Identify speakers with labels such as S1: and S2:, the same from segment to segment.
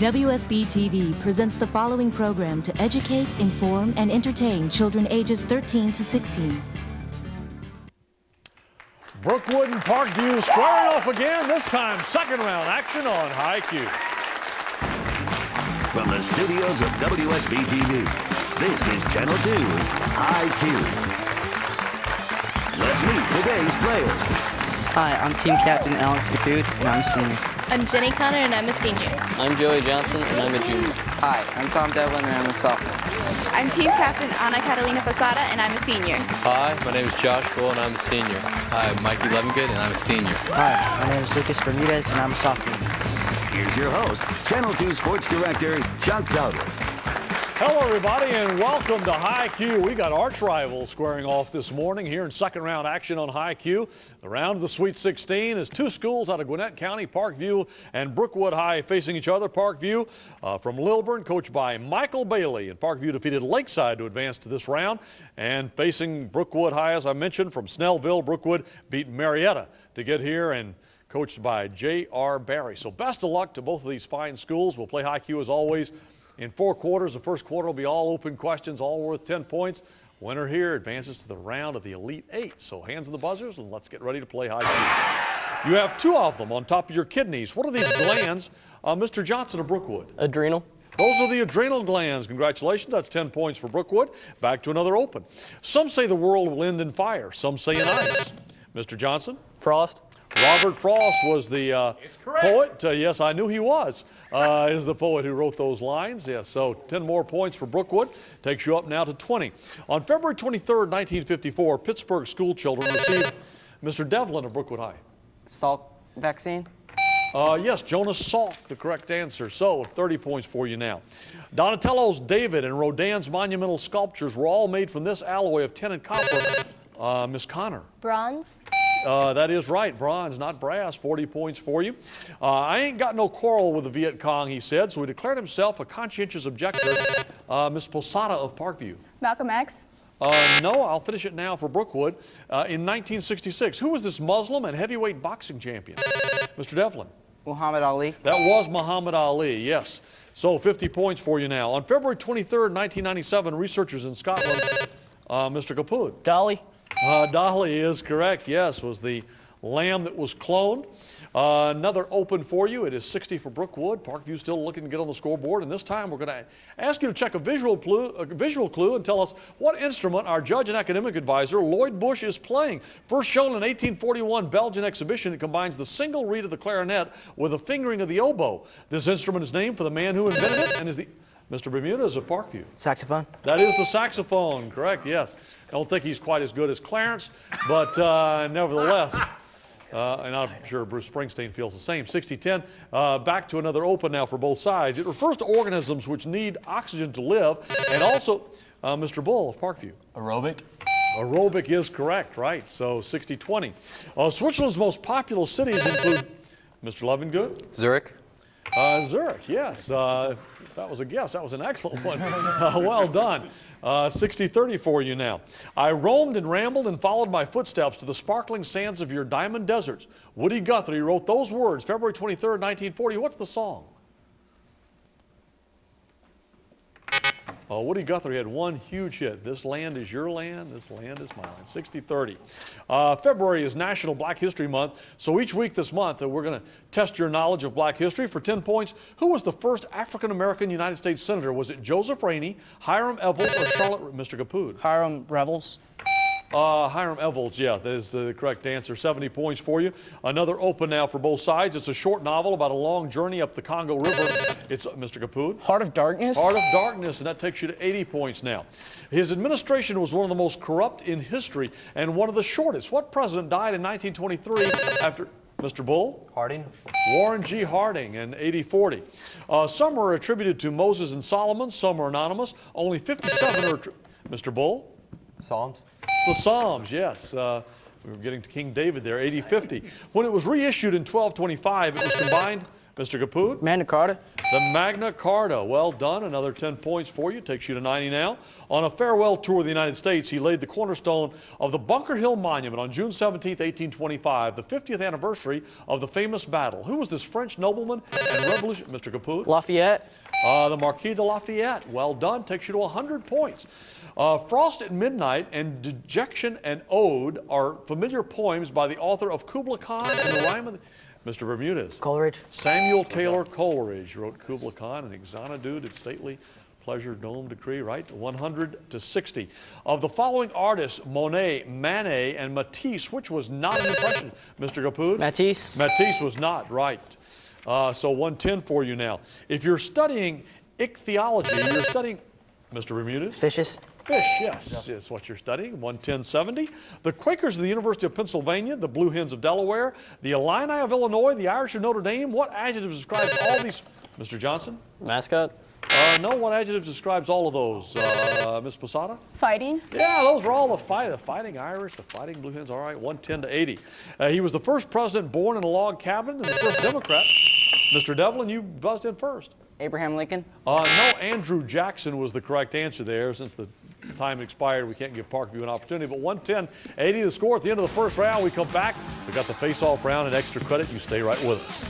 S1: WSB-TV presents the following program to educate, inform, and entertain children ages 13 to 16.
S2: Brookwood and Parkview squaring off again, this time second round action on High Q.
S3: From the studios of WSB-TV, this is Channel 2's High Q. Let's meet today's players.
S4: Hi, I'm team captain Alex Caputh, and I'm a senior.
S5: I'm Jenny Connor, and I'm a senior.
S6: I'm Joey Johnson, and I'm a junior.
S4: Hi, I'm Tom Devlin, and I'm a sophomore.
S5: I'm team captain Anna Catalina Posada, and I'm a senior.
S6: Hi, my name is Josh Bull, and I'm a senior.
S7: Hi, I'm Mikey Levengood, and I'm a senior.
S4: Hi, my name is Lucas Bermudez, and I'm a sophomore.
S3: Here's your host, Channel 2 Sports Director, Chuck Dowdle.
S2: Hello, everybody, and welcome to High Q. We got arch rivals squaring off this morning here in second round action on High Q. The round of the Sweet 16 is two schools out of Gwinnett County, Parkview and Brookwood High, facing each other. Parkview from Lilburn, coached by Michael Bailey, and Parkview defeated Lakeside to advance to this round. And facing Brookwood High, as I mentioned, from Snellville, Brookwood beat Marietta to get here, and coached by J.R. Barry. So best of luck to both of these fine schools. We'll play High Q as always in 4 quarters. The first quarter will be all open questions, all worth 10 points. Winner here advances to the round of the Elite 8. So hands on the buzzers and let's get ready to play High Q. You have 2 of them on top of your kidneys. What are these glands, Mr. Johnson of Brookwood?
S6: Adrenal.
S2: Those are the adrenal glands. Congratulations. That's 10 points for Brookwood. Back to another open. Some say the world will end in fire. Some say in ice. Mr. Johnson?
S6: Frost.
S2: Robert Frost was the poet. Yes, I knew he was. Is the poet who wrote those lines. Yes, so 10 more points for Brookwood. Takes you up now to 20. On February 23rd, 1954, Pittsburgh school children received Mr. Devlin of Brookwood High.
S4: Salk vaccine?
S2: Yes, Jonas Salk, the correct answer. So 30 points for you now. Donatello's David and Rodin's monumental sculptures were all made from this alloy of tin and copper. Miss Connor.
S5: Bronze.
S2: That is right, bronze, not brass. 40 points for you. I ain't got no quarrel with the Viet Cong, he said, so he declared himself a conscientious objector. Miss Posada of Parkview.
S5: Malcolm X.
S2: No, I'll finish it now for Brookwood. In 1966, who was this Muslim and heavyweight boxing champion? Mr. Devlin.
S4: Muhammad Ali.
S2: That was Muhammad Ali, yes. So 50 points for you now. On February 23rd, 1997, researchers in Scotland, Mr. Kaput.
S6: Dolly.
S2: Dolly is correct, yes, was the lamb that was cloned. Another open for you. It is 60 for Brookwood. Parkview still looking to get on the scoreboard, and this time we're going to ask you to check a visual clue and tell us what instrument our judge and academic advisor, Lloyd Bush, is playing. First shown in 1841 Belgian exhibition, it combines the single reed of the clarinet with a fingering of the oboe. This instrument is named for the man who invented it and is the... Mr. Bermudez of Parkview.
S4: Saxophone?
S2: That is the saxophone, correct, yes. I don't think he's quite as good as Clarence, but nevertheless, and I'm sure Bruce Springsteen feels the same. 60-10, back to another open now for both sides. It refers to organisms which need oxygen to live, and also, Mr. Bull of Parkview.
S7: Aerobic.
S2: Aerobic is correct, right, so 60-20. Switzerland's most populous cities include, Mr. Levengood?
S7: Zurich.
S2: Zurich, yes. That was a guess. That was an excellent one. Well done. 60-30 for you now. I roamed and rambled and followed my footsteps to the sparkling sands of your diamond deserts. Woody Guthrie wrote those words February 23rd, 1940. What's the song? Woody Guthrie had one huge hit. This land is your land, this land is mine. 60-30. February is National Black History Month, so each week this month we're going to test your knowledge of black history for 10 points. Who was the first African-American United States Senator? Was it Joseph Rainey, Hiram Evels, or Charlotte, Mr. Kaput?
S4: Hiram Revels.
S2: Hiram Evels, yeah, that is the correct answer. 70 points for you. Another open now for both sides. It's a short novel about a long journey up the Congo River. It's Mr. Kaput.
S4: Heart of Darkness?
S2: Heart of Darkness, and that takes you to 80 points now. His administration was one of the most corrupt in history and one of the shortest. What president died in 1923 after... Mr. Bull?
S7: Harding.
S2: Warren G. Harding in 80-40. Some are attributed to Moses and Solomon, some are anonymous. Only 57 are... Mr. Bull?
S7: Psalms.
S2: The Psalms, yes. We were getting to King David there, 80-50. When it was reissued in 1225, it was combined Mr. Capoot?
S4: Magna Carta.
S2: The Magna Carta. Well done. Another 10 points for you. Takes you to 90 now. On a farewell tour of the United States, he laid the cornerstone of the Bunker Hill Monument on June 17, 1825, the 50th anniversary of the famous battle. Who was this French nobleman and revolution? Mr. Capoot?
S4: Lafayette.
S2: The Marquis de Lafayette. Well done. Takes you to 100 points. Frost at Midnight and Dejection and Ode are familiar poems by the author of Kubla Khan and the Rhyme of the... Mr. Bermudez.
S4: Coleridge.
S2: Samuel Taylor Coleridge wrote Kubla Khan and Xanadu did stately pleasure dome decree, right? 100 to 60. Of the following artists, Monet, Manet, and Matisse, which was not an impression? Mr. Capoot?
S4: Matisse.
S2: Matisse was not, right. So 110 for you now. If you're studying ichthyology, you're studying, Mr. Bermudez?
S4: Fishes.
S2: Fish, yes, is what you're studying, 11070. The Quakers of the University of Pennsylvania, the Blue Hens of Delaware, the Illini of Illinois, the Irish of Notre Dame. What adjective describes all these? Mr. Johnson?
S6: Mascot?
S2: No, what adjective describes all of those? Ms. Posada?
S5: Fighting.
S2: Yeah, those are all the fighting Irish, the fighting Blue Hens. All right, 110 to 80. He was the first president born in a log cabin and the first Democrat. Mr. Devlin, you buzzed in first.
S4: Abraham Lincoln.
S2: No, Andrew Jackson was the correct answer there. Since the time expired, we can't give Parkview an opportunity. But 110-80 the score at the end of the first round. We come back. We got the face-off round and extra credit. You stay right with us.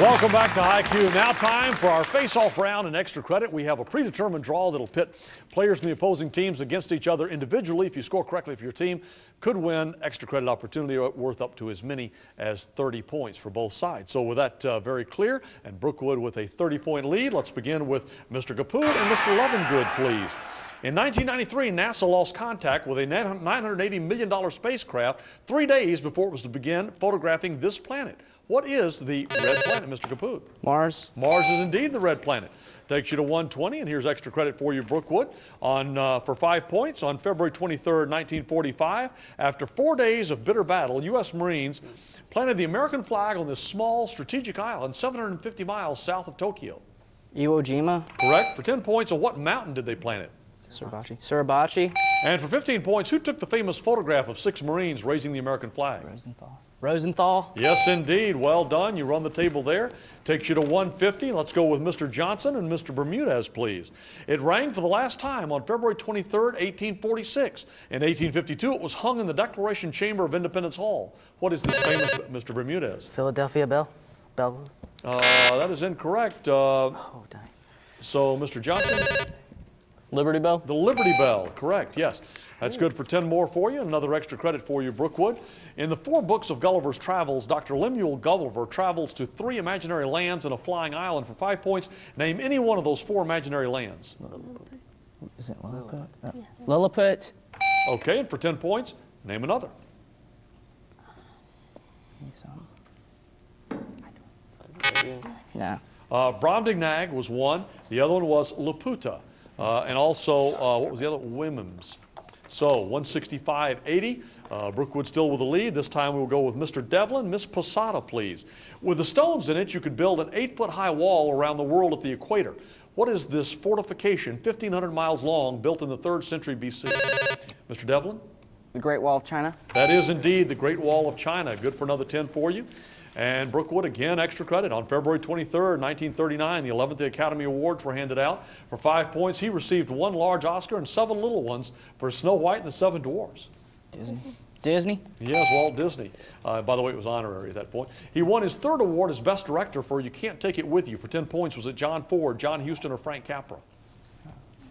S2: Welcome back to High Q. Now time for our face-off round and extra credit. We have a predetermined draw that'll pit players from the opposing teams against each other individually. If you score correctly for your team, could win extra credit opportunity worth up to as many as 30 points for both sides. So with that very clear, and Brookwood with a 30-point lead, let's begin with Mr. Capoot and Mr. Lovingood, please. In 1993, NASA lost contact with a $980 million spacecraft 3 days before it was to begin photographing this planet. What is the red planet, Mr. Capoot?
S4: Mars.
S2: Mars is indeed the red planet. Takes you to 120, and here's extra credit for you, Brookwood. For 5 points, on February 23rd, 1945, after 4 days of bitter battle, U.S. Marines planted the American flag on this small strategic island 750 miles south of Tokyo.
S4: Iwo Jima.
S2: Correct. For 10 points, on what mountain did they plant it?
S4: Suribachi. Suribachi.
S2: And for 15 points, who took the famous photograph of 6 Marines raising the American flag?
S4: Rosenthal. Rosenthal.
S2: Yes, indeed. Well done. You run the table there. Takes you to 150. Let's go with Mr. Johnson and Mr. Bermudez, please. It rang for the last time on February 23rd, 1846. In 1852, it was hung in the Declaration Chamber of Independence Hall. What is this famous, Mr. Bermudez?
S4: Philadelphia Bell.
S2: That is incorrect.
S4: Oh, dang.
S2: So, Mr. Johnson?
S6: Liberty Bell?
S2: The Liberty Bell, correct, yes. That's good for 10 more for you. Another extra credit for you, Brookwood. In the 4 books of Gulliver's Travels, Dr. Lemuel Gulliver travels to 3 imaginary lands and a flying island. For 5 points, name any one of those 4 imaginary lands.
S4: Is it Lilliput? Lilliput.
S2: Okay, and for 10 points, name another.
S4: Yeah.
S2: Brobdingnag was one. The other one was Laputa. And also, what was the other? Wimims. So 165-80. Brookwood still with the lead. This time we will go with Mr. Devlin. Miss Posada, please. With the stones in it, you could build an 8-foot-high wall around the world at the equator. What is this fortification, 1,500 miles long, built in the 3rd century BC? Mr. Devlin?
S4: The Great Wall of China.
S2: That is indeed the Great Wall of China. Good for another 10 for you. And Brookwood, again, extra credit. On February 23rd, 1939, the 11th Academy Awards were handed out. For 5 points, he received 1 large Oscar and 7 little ones for Snow White and the 7 Dwarfs.
S4: Disney?
S2: Yes, Walt Disney. By the way, it was honorary at that point. He won his 3rd award as Best Director for You Can't Take It With You. For 10 points, was it John Ford, John Huston, or Frank Capra?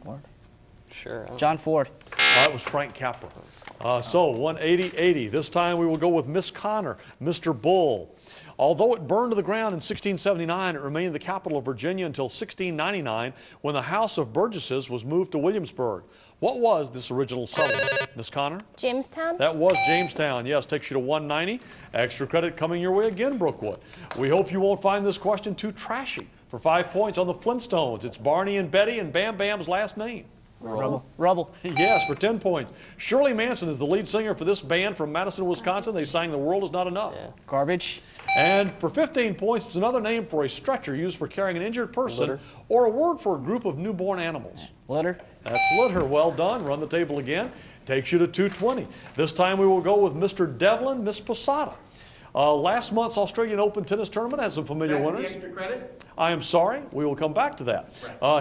S4: Ford.
S6: Sure.
S4: John Ford.
S2: It was Frank Capra. So 180-80. This time we will go with Miss Connor, Mr. Bull. Although it burned to the ground in 1679, it remained the capital of Virginia until 1699 when the House of Burgesses was moved to Williamsburg. What was this original settlement? Miss Connor?
S5: Jamestown.
S2: That was Jamestown, yes. Takes you to 190. Extra credit coming your way again, Brookwood. We hope you won't find this question too trashy. For 5 points on the Flintstones, it's Barney and Betty and Bam Bam's last name.
S4: Rubble.
S2: Yes, for 10 points. Shirley Manson is the lead singer for this band from Madison, Wisconsin. They sang The World Is Not Enough.
S6: Yeah.
S4: Garbage.
S2: And for 15 points, it's another name for a stretcher used for carrying an injured person
S6: Litter.
S2: or a word for a group of newborn animals.
S4: Litter.
S2: That's litter. Well done. Run the table again. Takes you to 220. This time we will go with Mr. Devlin, Miss Posada. Last month's Australian Open tennis tournament had some familiar winners.
S8: Extra credit?
S2: I am sorry. We will come back to that.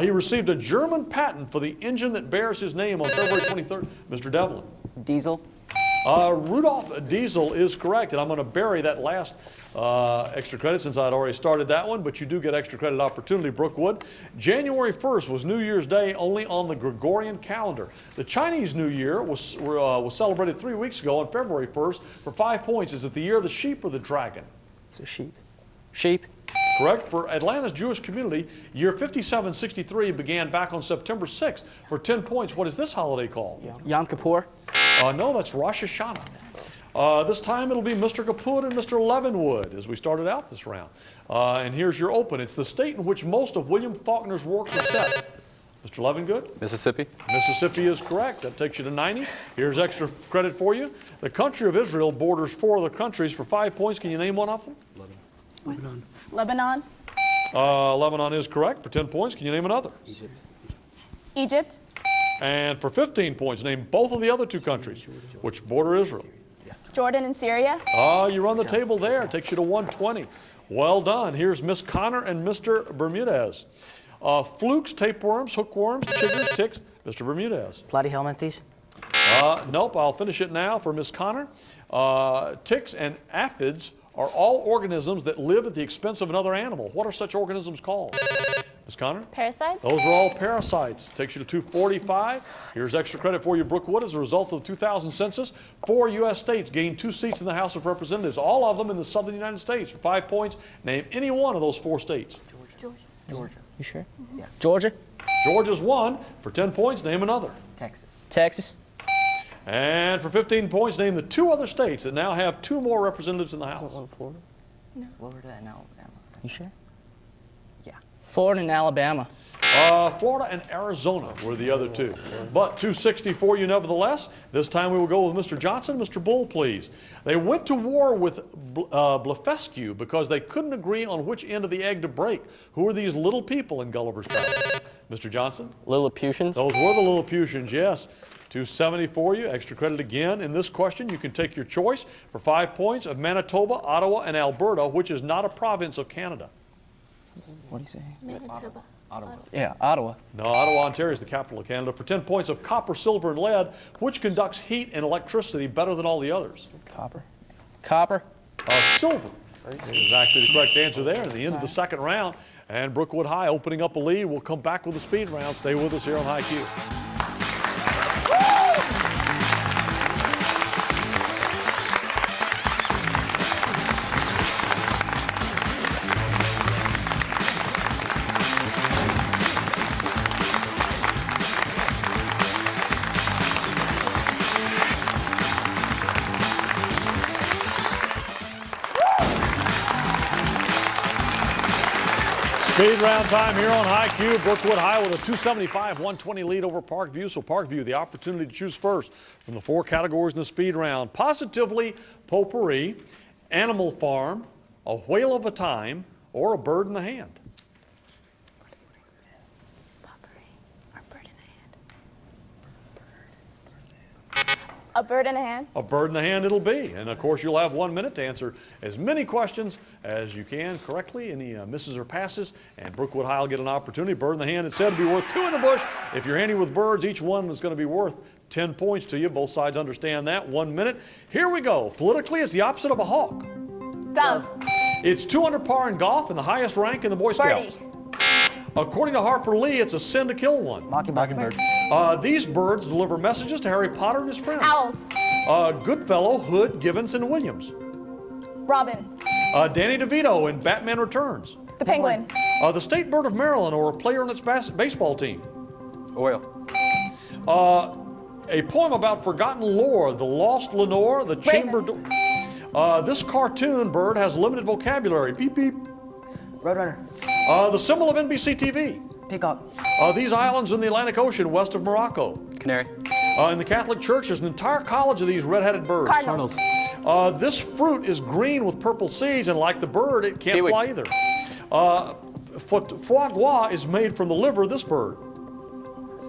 S2: He received a German patent for the engine that bears his name on February 23rd. Mr. Devlin.
S4: Diesel.
S2: Rudolph Diesel is correct, and I'm going to bury that last extra credit since I'd already started that one, but you do get extra credit opportunity, Brookwood. January 1st was New Year's Day only on the Gregorian calendar. The Chinese New Year was celebrated 3 weeks ago on February 1st for 5 points. Is it the year of the sheep or the dragon?
S4: It's a sheep. Sheep.
S2: Correct. For Atlanta's Jewish community, year 5763 began back on September 6th. For 10 points, what is this holiday called?
S4: Yom Kippur.
S2: No, that's Rosh Hashanah. This time it'll be Mr. Kaput and Mr. Leavenwood as we started out this round. And here's your open. It's the state in which most of William Faulkner's works are set. Mr. Leavengood?
S7: Mississippi.
S2: Mississippi is correct. That takes you to 90. Here's extra credit for you. The country of Israel borders 4 other countries. For 5 points, can you name one of them?
S5: Lebanon.
S2: Lebanon is correct. For 10 points, can you name another?
S5: Egypt.
S2: And for 15 points, name both of the other 2 countries which border Israel.
S5: Jordan and Syria.
S2: You run the table there. It takes you to 120. Well done. Here's Miss Connor and Mr. Bermudez. Flukes, tapeworms, hookworms, chiggers, ticks. Mr. Bermudez.
S4: Platyhelminthes.
S2: Nope. I'll finish it now for Miss Connor. Ticks and aphids are all organisms that live at the expense of another animal. What are such organisms called? Ms. Connor?
S5: Parasites.
S2: Those are all parasites. Takes you to 245. Here's extra credit for you, Brookwood. As a result of the 2000 census, 4 U.S. states gained 2 seats in the House of Representatives, all of them in the southern United States. For 5 points, name any one of those 4 states.
S4: Georgia. You sure? Yeah. Georgia.
S2: Georgia's 1. For 10 points, name another.
S4: Texas.
S2: And for 15 points, name the 2 other states that now have 2 more representatives in the House.
S4: Florida and Alabama. You sure? Yeah. Florida and Alabama.
S2: Florida and Arizona were the other 2. But 260 for you nevertheless. This time we will go with Mr. Johnson. Mr. Bull, please. They went to war with Blefuscu because they couldn't agree on which end of the egg to break. Who are these little people in Gulliver's Travels? Mr. Johnson?
S6: Lilliputians.
S2: Those were the Lilliputians, yes. 270 for you. Extra credit again. In this question, you can take your choice for 5 points of Manitoba, Ottawa, and Alberta, which is not a province of Canada.
S4: What do you say?
S5: Manitoba.
S4: Yeah, Ottawa.
S2: No, Ottawa, Ontario is the capital of Canada. For 10 points of copper, silver, and lead, which conducts heat and electricity better than all the others?
S4: Copper.
S2: Silver is actually the correct answer there. At the end of the second round, and Brookwood High opening up a lead. We'll come back with the speed round. Stay with us here on High Q. Speed round time here on High Q. Brookwood High with a 275-120 lead over Parkview. So Parkview, the opportunity to choose first from the 4 categories in the speed round. Positively, potpourri, animal farm, a whale of a time, or a bird in the hand.
S5: A bird in a hand.
S2: A bird in the hand it'll be. And of course, you'll have 1 minute to answer as many questions as you can correctly. Any misses or passes, and Brookwood High will get an opportunity. Bird in the hand, it's said to be worth 2 in the bush. If you're handy with birds, each one is going to be worth 10 points to you. Both sides understand that. 1 minute. Here we go. Politically, it's the opposite of a hawk.
S5: Dove.
S2: It's 2 under par in golf and the highest rank in the Boy Scouts.
S5: Birdie.
S2: According to Harper Lee, it's a sin to kill one.
S4: Mockingbird.
S2: These birds deliver messages to Harry Potter and his friends.
S5: Owls.
S2: Goodfellow, Hood, Givens, and Williams.
S5: Robin.
S2: Danny DeVito in Batman Returns.
S5: The penguin.
S2: The state bird of Maryland, or a player on its baseball team.
S7: Oil.
S2: A poem about forgotten lore, the lost Lenore, the chamber door. This cartoon bird has limited vocabulary. Beep, beep.
S4: Roadrunner.
S2: The symbol of NBC TV.
S4: Pick up.
S2: These islands in the Atlantic Ocean west of Morocco.
S6: Canary.
S2: In the Catholic Church, there's an entire college of these red-headed birds.
S5: Cardinals.
S2: This fruit is green with purple seeds, and like the bird, it can't
S6: Kiwi.
S2: fly either. Foie gras is made from the liver of this bird.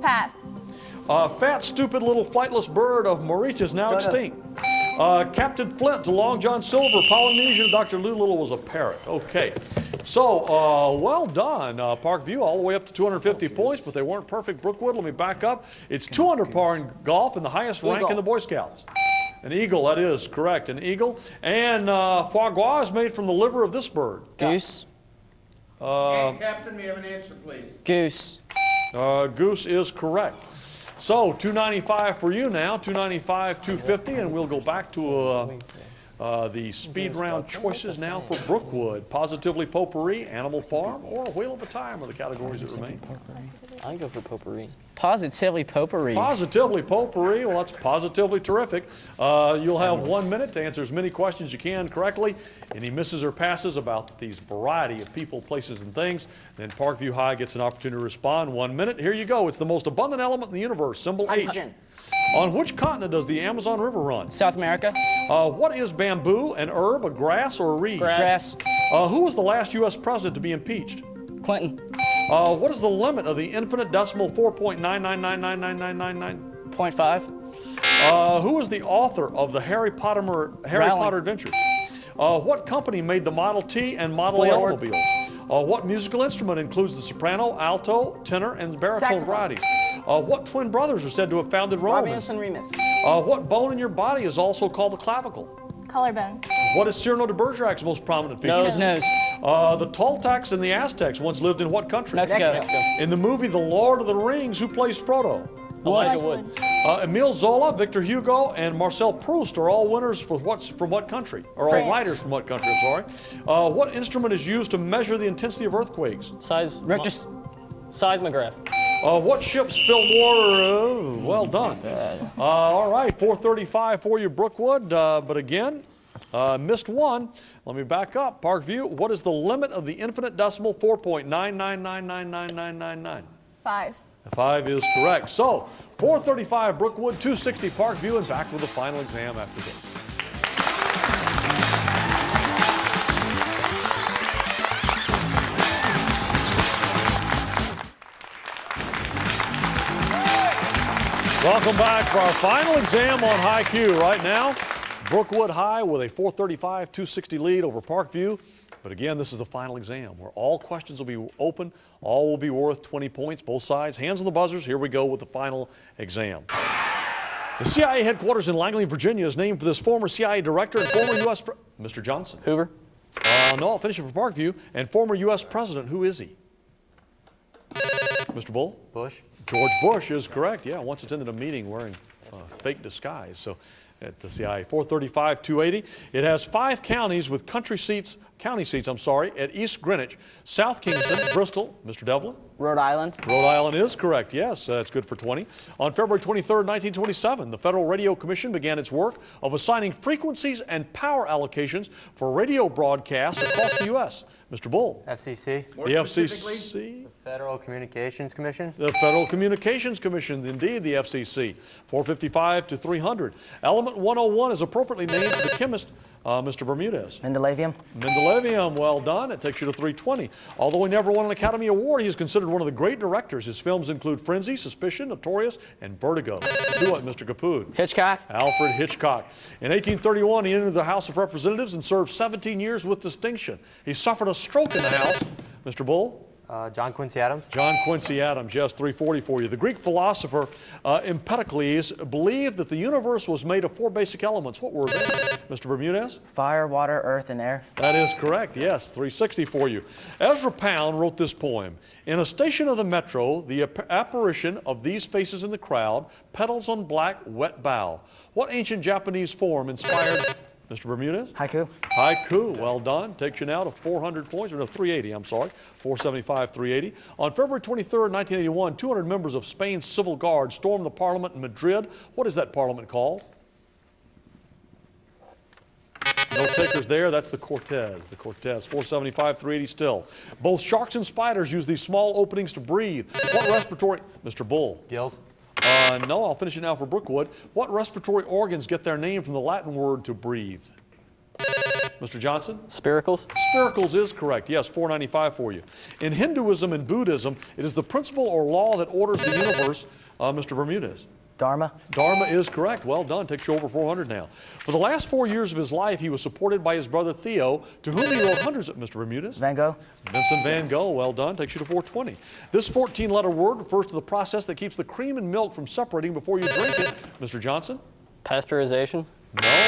S5: Pass.
S2: Fat, stupid little flightless bird of Mauritius now extinct. Captain Flint to Long John Silver, Polynesian, Dr. Doolittle was a parrot. Okay, so well done, Parkview, all the way up to 250 points, but they weren't perfect. Brookwood, let me back up. It's 200 par in golf and the highest rank in the Boy Scouts. An eagle, that is correct, an eagle. And foie gras is made from the liver of this bird.
S4: Goose.
S8: Captain, we have an answer, please.
S4: Goose.
S2: Goose is correct. So 295 for you now, 295, 250, and we'll go back to the speed round choices now for Brookwood. Positively Potpourri, Animal Farm, or A Whale of a Time are the categories that remain.
S6: I'd go for potpourri.
S4: Positively potpourri.
S2: Positively Potpourri, well, that's positively terrific. You'll have 1 minute to answer as many questions you can correctly. Any misses or passes about these variety of people, places, and things, then Parkview High gets an opportunity to respond. 1 minute, here you go. It's the most abundant element in the universe, symbol H.
S4: Hydrogen.
S2: On which continent does the Amazon River run?
S4: South America.
S2: What is bamboo, an herb, a grass, or a reed?
S4: Grass.
S2: Who was the last U.S. president to be impeached?
S4: Clinton.
S2: What is the limit of the infinite decimal 4.9999999?
S4: 0.5.
S2: Who is the author of the Harry Potter Adventures? What company made the Model T and Model A
S4: Ford.
S2: automobiles? What musical instrument includes the soprano, alto, tenor, and baritone
S4: Saxophone.
S2: varieties? What twin brothers are said to have founded Rome?
S4: Romulus and Remus.
S2: What bone in your body is also called the clavicle?
S5: Collarbone.
S2: What is Cyrano de Bergerac's most prominent feature?
S4: His nose.
S2: The Toltecs and the Aztecs once lived in what country?
S4: Mexico.
S2: In the movie The Lord of the Rings, who plays Frodo?
S6: Elijah Wood.
S2: Emile Zola, Victor Hugo, and Marcel Proust are all winners from what country? Or all writers from what country, I'm sorry. What instrument is used to measure the intensity of earthquakes?
S6: Seismograph.
S2: What ship spilled water? Well done. All right, 435 for you, Brookwood. But again, missed one. Let me back up. Parkview, what is the limit of the infinite decimal 4.9999999?
S5: 5.
S2: 5 is correct. So 435 Brookwood, 260 Parkview, and back with the final exam after this. Welcome back for our final exam on High Q. Right now, Brookwood High with a 435-260 lead over Parkview. But again, this is the final exam where all questions will be open. All will be worth 20 points, both sides. Hands on the buzzers. Here we go with the final exam. The CIA headquarters in Langley, Virginia is named for this former CIA director and former U.S. Mr. Johnson.
S6: Hoover.
S2: No, I'll finish it for Parkview. And former U.S. president, who is he? Mr. Bull?
S7: Bush.
S2: George Bush is correct. Yeah, once attended a meeting wearing fake disguise. So at the CIA, 435-280. It has 5 counties with county seats at East Greenwich, South Kingston, Bristol. Mr. Devlin?
S4: Rhode Island.
S2: Rhode Island is correct, yes. That's good for 20. On February 23rd, 1927, the Federal Radio Commission began its work of assigning frequencies and power allocations for radio broadcasts across the U.S. Mr. Bull?
S7: FCC.
S2: The FCC?
S7: Federal Communications Commission.
S2: The Federal Communications Commission, indeed, the FCC. 455-300. Element 101 is appropriately named for the chemist, Mr. Bermudez.
S4: Mendelevium.
S2: Mendelevium, well done. It takes you to 320. Although he never won an Academy Award, he is considered one of the great directors. His films include Frenzy, Suspicion, Notorious, and Vertigo. Do it, Mr. Capood.
S4: Hitchcock.
S2: Alfred Hitchcock. In 1831, he entered the House of Representatives and served 17 years with distinction. He suffered a stroke in the House. Mr. Bull?
S7: John Quincy Adams.
S2: John Quincy Adams, yes, 340 for you. The Greek philosopher Empedocles believed that the universe was made of 4 basic elements. What were they, Mr. Bermudez?
S4: Fire, water, earth, and air.
S2: That is correct, yes, 360 for you. Ezra Pound wrote this poem. In a station of the metro, the apparition of these faces in the crowd, petals on black, wet bough. What ancient Japanese form inspired Mr. Bermudez?
S4: Haiku.
S2: Haiku, well done. Takes you now to 400 points, or no, 380, I'm sorry. 475, 380. On February 23rd, 1981, 200 members of Spain's civil guard stormed the parliament in Madrid. What is that parliament called? No takers there. That's the Cortez. The Cortez, 475, 380 still. Both sharks and spiders use these small openings to breathe. What respiratory? Mr. Bull.
S7: Gills.
S2: No, I'll finish it now for Brookwood. What respiratory organs get their name from the Latin word to breathe? Mr. Johnson?
S6: Spiracles?
S2: Spiracles is correct. Yes, 495 for you. In Hinduism and Buddhism, it is the principle or law that orders the universe. Mr. Bermudez.
S4: Dharma.
S2: Dharma is correct. Well done. Takes you over 400 now. For the last 4 years of his life, he was supported by his brother Theo, to whom he wrote hundreds of... Mr. Bermudez?
S4: Van Gogh.
S2: Vincent van Gogh. Well done. Takes you to 420. This 14-letter word refers to the process that keeps the cream and milk from separating before you drink it. Mr. Johnson?
S6: Pasteurization?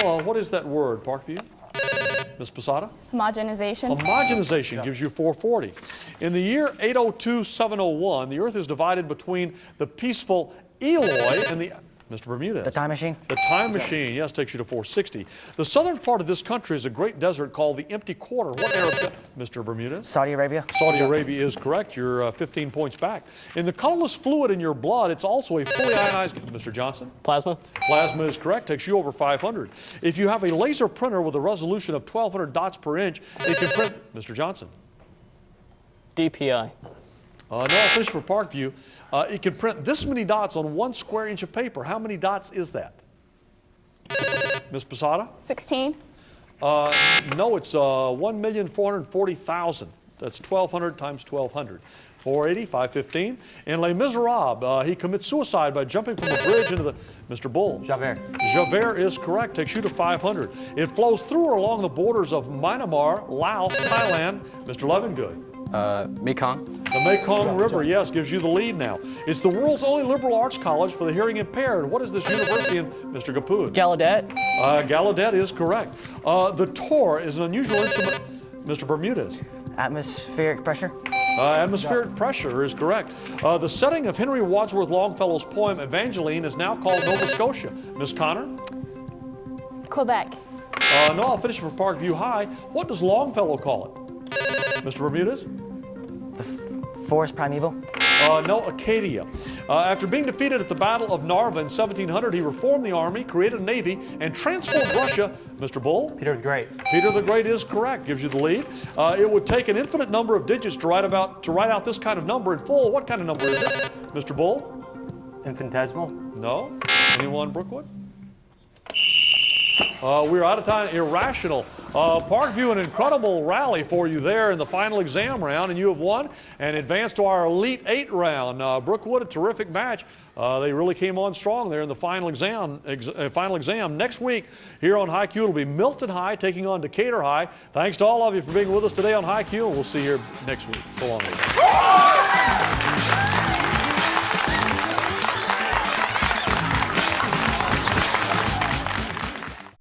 S2: No. What is that word, Parkview? Ms. Posada?
S5: Homogenization.
S2: Homogenization gives you 440. In the year 802-701, the Earth is divided between the peaceful Eloi and the... Mr. Bermudez.
S4: The time machine.
S2: The time machine, yes, takes you to 460. The southern part of this country is a great desert called the Empty Quarter. What Arab... Mr. Bermudez?
S4: Saudi Arabia.
S2: Saudi Arabia is correct. You're 15 points back. In the colorless fluid in your blood, it's also a fully ionized... Mr. Johnson?
S6: Plasma?
S2: Plasma is correct. Takes you over 500. If you have a laser printer with a resolution of 1,200 dots per inch, it can print... Mr. Johnson?
S6: DPI?
S2: No, I'll finish for Parkview. It can print this many dots on 1 square inch of paper. How many dots is that? Ms. Posada?
S5: 16.
S2: No, it's 1,440,000. That's 1,200 times 1,200. 480, 515. In Les Miserables, he commits suicide by jumping from a bridge into the... Mr. Bull.
S7: Javert.
S2: Javert is correct. Takes you to 500. It flows through or along the borders of Myanmar, Laos, Thailand. Mr. Levengood.
S9: Mekong.
S2: The Mekong River, yes, gives you the lead now. It's the world's only liberal arts college for the hearing impaired. What is this university in, Mr. Gapud?
S4: Gallaudet.
S2: Gallaudet is correct. The tor is an unusual instrument. Mr. Bermudez.
S4: Atmospheric pressure.
S2: Atmospheric pressure is correct. The setting of Henry Wadsworth Longfellow's poem Evangeline is now called Nova Scotia. Ms. Connor?
S5: Quebec.
S2: No, I'll finish for Parkview High. What does Longfellow call it? Mr. Bermudez?
S4: The forest primeval.
S2: No, Acadia. After being defeated at the Battle of Narva in 1700, he reformed the army, created a navy, and transformed Russia. Mr. Bull?
S7: Peter the Great.
S2: Peter the Great is correct. Gives you the lead. It would take an infinite number of digits to write out this kind of number in full. What kind of number is it? Mr. Bull?
S7: Infinitesimal.
S2: No. Anyone, Brookwood? We're out of time. Irrational. Parkview, an incredible rally for you there in the final exam round, and you have won and advanced to our Elite 8 round. Brookwood, a terrific match. They really came on strong there in the final exam. Next week here on High Q, it'll be Milton High taking on Decatur High. Thanks to all of you for being with us today on High Q, and we'll see you here next week. So long.